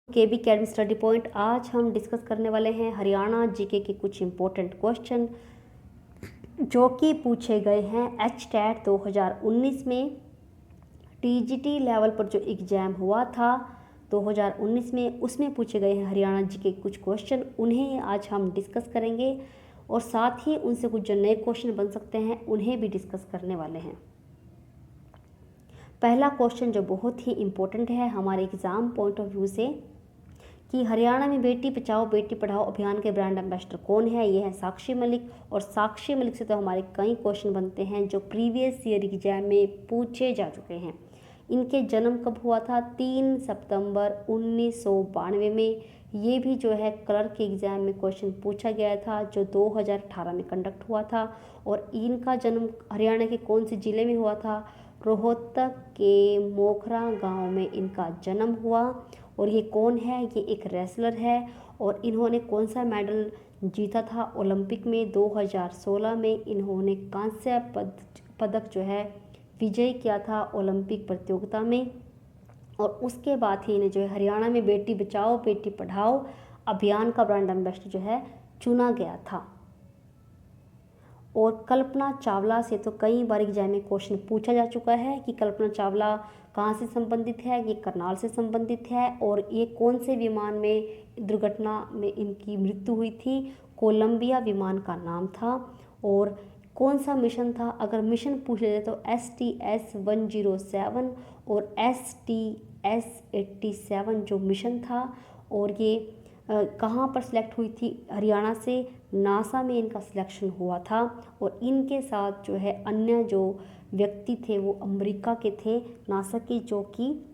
केबी academy study point. आज हम discuss करने वाले हैं हरियाणा जीके के कुछ इम्पोर्टेंट क्वेश्चन जो कि पूछे गए हैं HTET 2019 में। TGT लेवल पर जो एग्ज़ाम हुआ था 2019 में, उसमें पूछे गए हैं हरियाणा जीके के कुछ क्वेश्चन, उन्हें आज हम डिस्कस करेंगे और साथ ही उनसे कुछ जो नए क्वेश्चन बन सकते हैं उन्हें भी डिस्कस करने वाले हैं। पहला क्वेश्चन जो बहुत ही इम्पोर्टेंट है हमारे एग्ज़ाम पॉइंट ऑफ व्यू से कि हरियाणा में बेटी बचाओ बेटी पढ़ाओ अभियान के ब्रांड एम्बेसडर कौन है। ये है साक्षी मलिक। और साक्षी मलिक से तो हमारे कई क्वेश्चन बनते हैं जो प्रीवियस ईयर एग्जाम में पूछे जा चुके हैं। इनके जन्म कब हुआ था? 3 सितंबर 1992 में। ये भी जो है क्लर्क के एग्ज़ाम में क्वेश्चन पूछा गया था जो 2018 में कंडक्ट हुआ था। और इनका जन्म हरियाणा के कौन से ज़िले में हुआ था? रोहतक के मोखरा गांव में इनका जन्म हुआ। और ये कौन है? ये एक रेसलर है। और इन्होंने कौन सा मेडल जीता था ओलंपिक में? 2016 में इन्होंने कांस्य पदक जो है विजय किया था ओलंपिक प्रतियोगिता में। और उसके बाद ही इन्हें जो है हरियाणा में बेटी बचाओ बेटी पढ़ाओ अभियान का ब्रांड एम्बेसडर जो है चुना गया था। और कल्पना चावला से तो कई बार एग्जाम में क्वेश्चन पूछा जा चुका है कि कल्पना चावला कहाँ से संबंधित है। ये करनाल से संबंधित है। और ये कौन से विमान में दुर्घटना में इनकी मृत्यु हुई थी? कोलंबिया विमान का नाम था। और कौन सा मिशन था? अगर मिशन पूछ लेते तो STS-107 और STS-87 जो मिशन था। और ये कहाँ पर सिलेक्ट हुई थी? हरियाणा से नासा में इनका सिलेक्शन हुआ था। और इनके साथ जो है अन्य जो व्यक्ति थे वो अमेरिका के थे नासा के, जो कि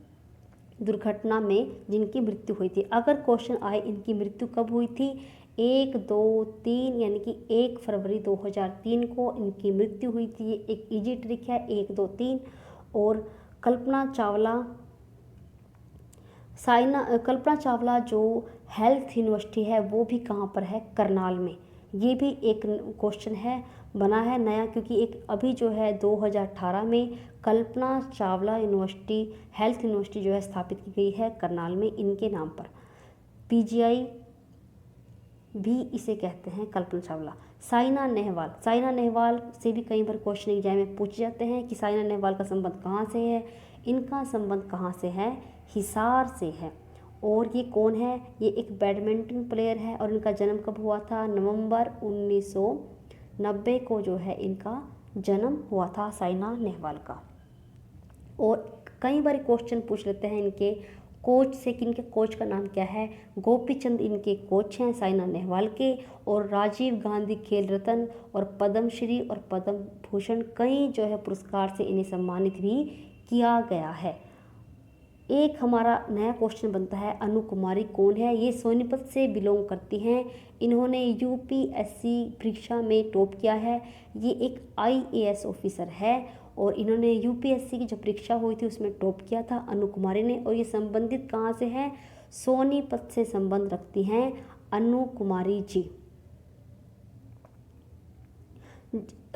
दुर्घटना में जिनकी मृत्यु हुई थी। अगर क्वेश्चन आए इनकी मृत्यु कब हुई थी? 1, 2, 3 यानी कि 1 फरवरी 2003 को इनकी मृत्यु हुई थी। ये एक इजी ट्रिक है, 1, 2, 3। और कल्पना चावला जो हेल्थ यूनिवर्सिटी है वो भी कहाँ पर है? करनाल में। ये भी एक क्वेश्चन है, बना है नया, क्योंकि एक अभी जो है 2018 में Kalpana Chawla university health university जो है स्थापित की गई है करनाल में इनके नाम पर। PGI भी इसे कहते हैं कल्पना चावला। साइना नेहवाल से भी कई बार क्वेश्चन एग्जाम में पूछे जाते हैं कि साइना नेहवाल का संबंध कहाँ से है। इनका संबंध कहाँ से है? हिसार से है। और ये कौन है? ये एक बैडमिंटन प्लेयर है। और इनका जन्म कब हुआ था? नवंबर 1990 को जो है इनका जन्म हुआ था साइना नेहवाल का। और कई बार क्वेश्चन पूछ लेते हैं इनके कोच से कि इनके कोच का नाम क्या है। गोपीचंद इनके कोच हैं साइना नेहवाल के। और राजीव गांधी खेल रत्न और पद्मश्री और पद्म भूषण कई जो है पुरस्कार से इन्हें सम्मानित भी किया गया है। एक हमारा नया क्वेश्चन बनता है, अनु कुमारी कौन है? ये सोनीपत से बिलोंग करती हैं। इन्होंने UPSC परीक्षा में टॉप किया है। ये एक IAS ऑफिसर है। और इन्होंने UPSC की जो परीक्षा हुई थी उसमें टॉप किया था अनु कुमारी ने। और ये संबंधित कहाँ से है? सोनीपत से संबंध रखती हैं अनु कुमारी जी।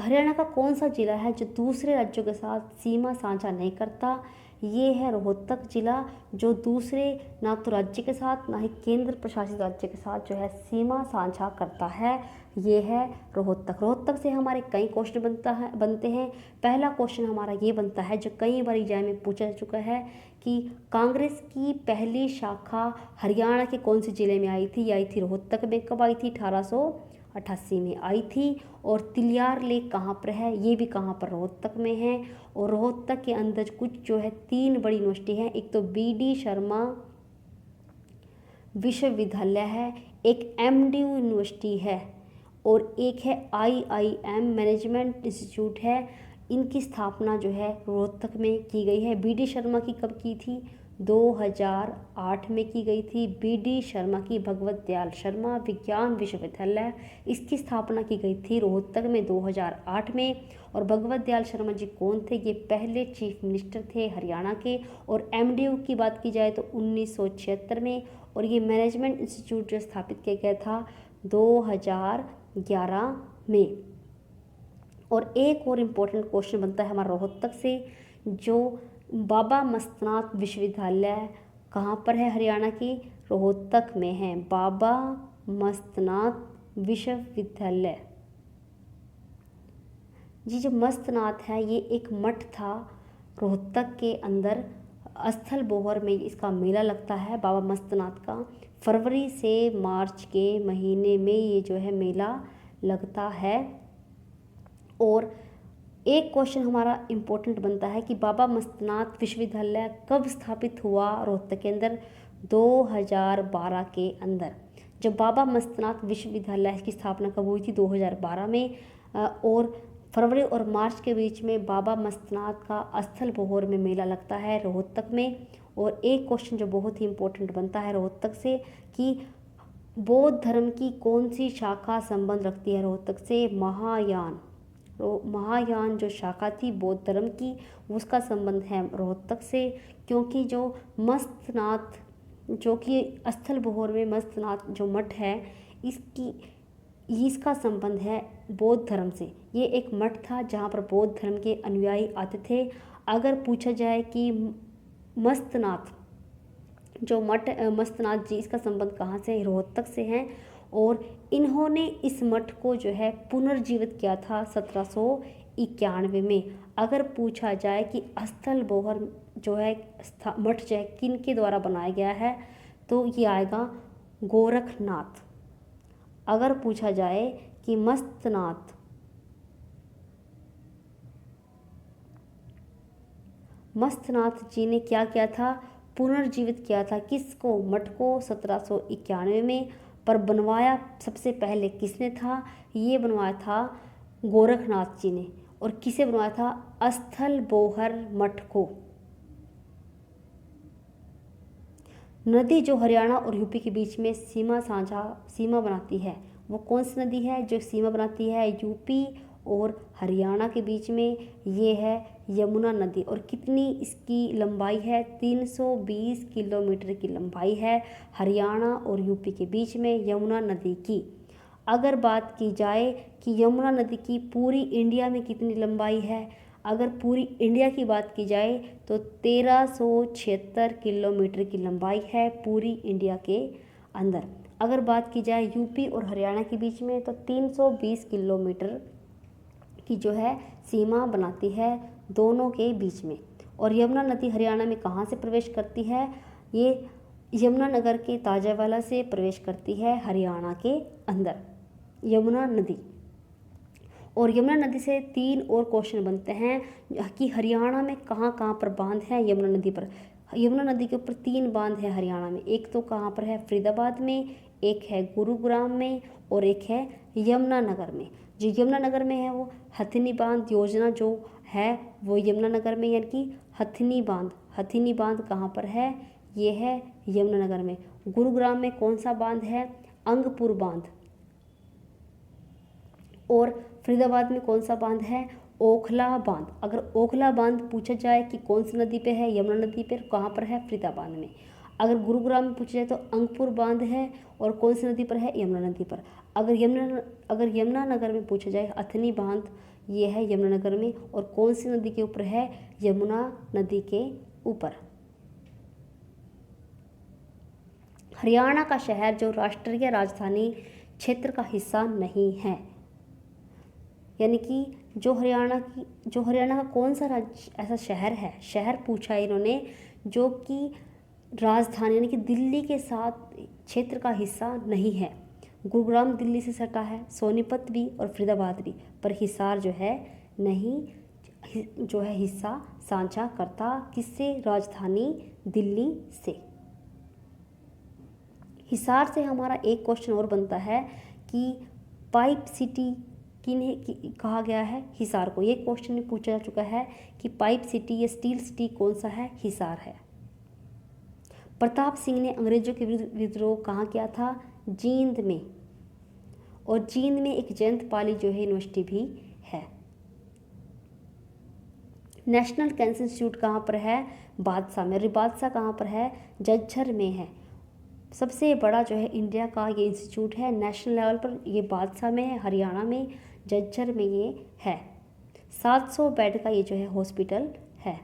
हरियाणा का कौन सा जिला है जो दूसरे राज्यों के साथ सीमा साझा नहीं करता? ये है रोहतक जिला, जो दूसरे ना तो राज्य के साथ ना ही केंद्र प्रशासित राज्य के साथ जो है सीमा साझा करता है। ये है रोहतक से हमारे कई क्वेश्चन बनते हैं। पहला क्वेश्चन हमारा ये बनता है जो कई बार एग्जाम में पूछा जा चुका है कि कांग्रेस की पहली शाखा हरियाणा के कौन से ज़िले में आई थी? ये आई थी रोहतक में। कब आई थी? 1888 में आई थी। और तिलियार लेक कहाँ पर है? ये भी कहाँ पर? रोहतक में है। और रोहतक के अंदर कुछ जो है 3 बड़ी यूनिवर्सिटी हैं। एक तो BD शर्मा विश्वविद्यालय है, एक MDU यूनिवर्सिटी है और एक है IIM मैनेजमेंट इंस्टीट्यूट है। इनकी स्थापना जो है रोहतक में की गई है। BD शर्मा की कब की थी? 2008 में की गई थी। BD शर्मा की भगवत दयाल शर्मा विज्ञान विश्वविद्यालय, इसकी स्थापना की गई थी रोहतक में 2008 में। और भगवत दयाल शर्मा जी कौन थे? ये पहले चीफ मिनिस्टर थे हरियाणा के। और MDU की बात की जाए तो 1976 में। और ये मैनेजमेंट इंस्टीट्यूट जो स्थापित किया गया था 2011 में। और एक और इम्पोर्टेंट क्वेश्चन बनता है हमारा रोहतक से, जो बाबा मस्तनाथ विश्वविद्यालय कहाँ पर है हरियाणा के? रोहतक में है, बाबा मस्तनाथ विश्वविद्यालय। जी जो मस्तनाथ है ये एक मठ था रोहतक के अंदर, स्थल बोहर में इसका मेला लगता है बाबा मस्तनाथ का। फरवरी से मार्च के महीने में ये जो है मेला लगता है। और एक क्वेश्चन हमारा इम्पोर्टेंट बनता है कि बाबा मस्तनाथ विश्वविद्यालय कब स्थापित हुआ रोहतक के अंदर? 2012 के अंदर। जब बाबा मस्तनाथ विश्वविद्यालय की स्थापना कब हुई थी? 2012 में। और फरवरी और मार्च के बीच में बाबा मस्तनाथ का स्थल बोहर में मेला लगता है रोहतक में। और एक क्वेश्चन जो बहुत ही इम्पोर्टेंट बनता है रोहतक से कि बौद्ध धर्म की कौन सी शाखा संबंध रखती है रोहतक से? महायान। महायान जो शाखा थी बौद्ध धर्म की उसका संबंध है रोहतक से, क्योंकि जो मस्तनाथ जो कि स्थल बोहर में मस्तनाथ जो मठ है इसका संबंध है बौद्ध धर्म से। ये एक मठ था जहाँ पर बौद्ध धर्म के अनुयायी आते थे। अगर पूछा जाए कि मस्तनाथ जो मठ मस्तनाथ जी इसका संबंध कहाँ से है? रोहतक से हैं। और इन्होंने इस मठ को जो है पुनर्जीवित किया था 1791 में। अगर पूछा जाए कि स्थल बोहर जो है मठ जो है किन के द्वारा बनाया गया है तो ये आएगा गोरखनाथ। अगर पूछा जाए कि मस्तनाथ जी ने क्या किया था? पुनर्जीवित किया था किसको? मठ को 1791 में। पर बनवाया सबसे पहले किसने था? ये बनवाया था गोरखनाथ जी ने। और किसे बनवाया था? स्थल बोहर मठ को। नदी जो हरियाणा और यूपी के बीच में सीमा बनाती है वो कौन सी नदी है जो सीमा बनाती है यूपी और हरियाणा के बीच में? ये है यमुना नदी। और कितनी इसकी लंबाई है? 320 किलोमीटर की लंबाई है हरियाणा और यूपी के बीच में यमुना नदी की। अगर बात की जाए कि यमुना नदी की पूरी इंडिया में कितनी लंबाई है, अगर पूरी इंडिया की बात की जाए तो 1376 किलोमीटर की लंबाई है पूरी इंडिया के अंदर। अगर बात की जाए यूपी और हरियाणा के बीच में तो 320 किलोमीटर की जो है सीमा बनाती है दोनों के बीच में। और यमुना नदी हरियाणा में कहाँ से प्रवेश करती है? ये यमुनानगर के ताजावाला से प्रवेश करती है हरियाणा के अंदर यमुना नदी। और यमुना नदी से 3 और क्वेश्चन बनते हैं कि हरियाणा में कहाँ कहाँ पर बांध है यमुना नदी पर। यमुना नदी के ऊपर 3 बांध है हरियाणा में। एक तो कहाँ पर है? फरीदाबाद में, एक है गुरुग्राम में और एक है यमुनानगर में। जो यमुनानगर में है वो हथिनी बांध योजना जो है वो यमुनानगर में, यानी कि हथिनी बांध कहाँ पर है? ये है यमुनानगर में। गुरुग्राम में कौन सा बांध है? अंगपुर बांध। और फरीदाबाद में कौन सा बांध है? ओखला बांध। अगर ओखला बांध पूछा जाए कि कौन सी नदी पे है? यमुना नदी पे। कहाँ पर है? फरीदाबाद में। अगर गुरुग्राम में पूछा जाए तो अंगपुर बांध है और कौन सी नदी पर है? यमुना नदी पर। अगर यमुनानगर में पूछा जाए हथिनी बांध, ये है यमुनानगर में और कौन सी नदी के ऊपर है? यमुना नदी के ऊपर। हरियाणा का शहर जो राष्ट्रीय राजधानी क्षेत्र का हिस्सा नहीं है, यानी कि जो हरियाणा का कौन सा ऐसा शहर है, शहर पूछा है इन्होंने जो कि राजधानी यानी कि दिल्ली के साथ क्षेत्र का हिस्सा नहीं है। गुरुग्राम दिल्ली से सटा है, सोनीपत भी और फरीदाबाद भी, पर हिसार जो है नहीं जो है हिस्सा साझा करता किससे? राजधानी दिल्ली से। हिसार से हमारा एक क्वेश्चन और बनता है कि पाइप सिटी किन्हें कहा गया है? हिसार को। ये क्वेश्चन में पूछा जा चुका है कि पाइप सिटी या स्टील सिटी कौन सा है? हिसार है। प्रताप सिंह ने अंग्रेजों के विरुद्ध विद्रोह कहाँ किया था? जींद में। और जींद में एक जयंत पाली जो है यूनिवर्सिटी भी है। नेशनल कैंसर इंस्टीट्यूट कहाँ पर है? बादशाह में। और बादशाह कहाँ पर है? झज्जर में है। सबसे बड़ा जो है इंडिया का ये इंस्टीट्यूट है नेशनल लेवल पर, ये बादशाह में है, हरियाणा में झज्जर में ये है। 700 बेड का ये जो है हॉस्पिटल है।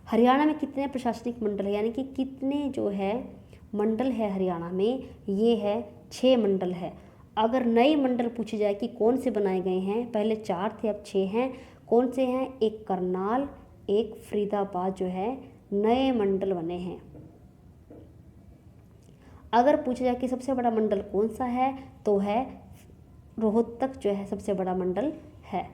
हरियाणा में कितने प्रशासनिक मंडल है, यानी कि कितने जो है मंडल है हरियाणा में, ये है 6 मंडल है। अगर नए मंडल पूछे जाए कि कौन से बनाए गए हैं, पहले 4 थे अब 6 हैं, कौन से हैं, एक करनाल, एक फरीदाबाद जो है नए मंडल बने हैं। अगर पूछा जाए कि सबसे बड़ा मंडल कौन सा है, तो है रोहतक जो है सबसे बड़ा मंडल है।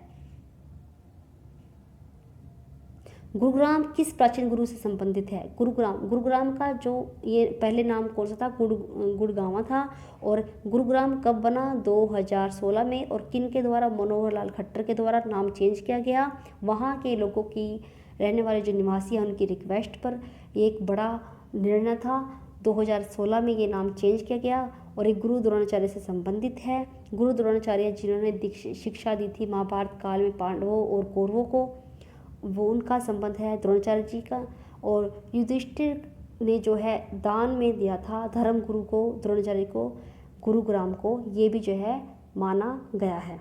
गुरुग्राम किस प्राचीन गुरु से संबंधित है? गुरुग्राम का जो ये पहले नाम कौन सा था, गुड़गांवा था। और गुरुग्राम कब बना? 2016 में। और किन के द्वारा? मनोहर लाल खट्टर के द्वारा नाम चेंज किया गया। वहाँ के लोगों की, रहने वाले जो निवासी हैं उनकी रिक्वेस्ट पर एक बड़ा निर्णय था। 2016 में ये नाम चेंज किया गया। और एक गुरु द्रोणाचार्य से संबंधित है। गुरु द्रोणाचार्य जिन्होंने शिक्षा दी थी महाभारत काल में पांडवों और कौरवों को, वो उनका संबंध है द्रोणाचार्य जी का। और युधिष्ठिर ने जो है दान में दिया था धर्म गुरु को, द्रोणाचार्य को, गुरुग्राम को, ये भी जो है माना गया है।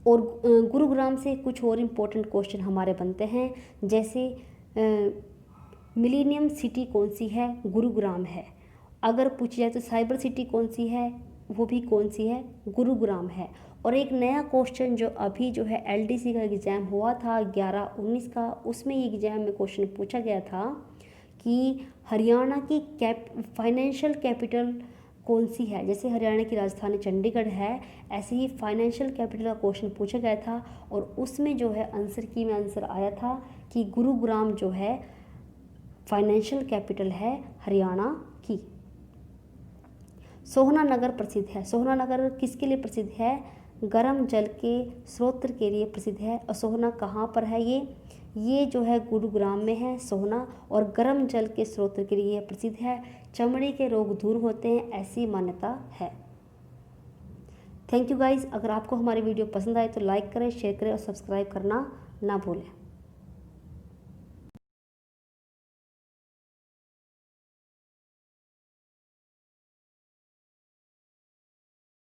और गुरुग्राम से कुछ और इम्पोर्टेंट क्वेश्चन हमारे बनते हैं, जैसे मिलीनियम सिटी कौन सी है? गुरुग्राम है। अगर पूछी जाए तो साइबर सिटी कौन सी है? वो भी कौन सी है? गुरुग्राम है। और एक नया क्वेश्चन जो अभी जो है LDC का एग्ज़ाम हुआ था 11-19 का, उसमें ये एग्ज़ाम में क्वेश्चन पूछा गया था कि हरियाणा की फाइनेंशियल कैपिटल कौन सी है? जैसे हरियाणा की राजधानी चंडीगढ़ है, ऐसे ही फाइनेंशियल कैपिटल का क्वेश्चन पूछा गया था। और उसमें जो है आंसर आया था कि गुरुग्राम जो है फाइनेंशियल कैपिटल है हरियाणा की। सोहना नगर प्रसिद्ध है। सोहना नगर किसके लिए प्रसिद्ध है? गर्म जल के स्रोत के लिए प्रसिद्ध है। और सोहना कहाँ पर है? ये जो है गुरुग्राम में है सोहना। और गर्म जल के स्रोत के लिए प्रसिद्ध है। चमड़ी के रोग दूर होते हैं, ऐसी मान्यता है। Thank you guys. अगर आपको हमारी वीडियो पसंद आए तो लाइक करें, शेयर करें और सब्सक्राइब करना ना भूलें।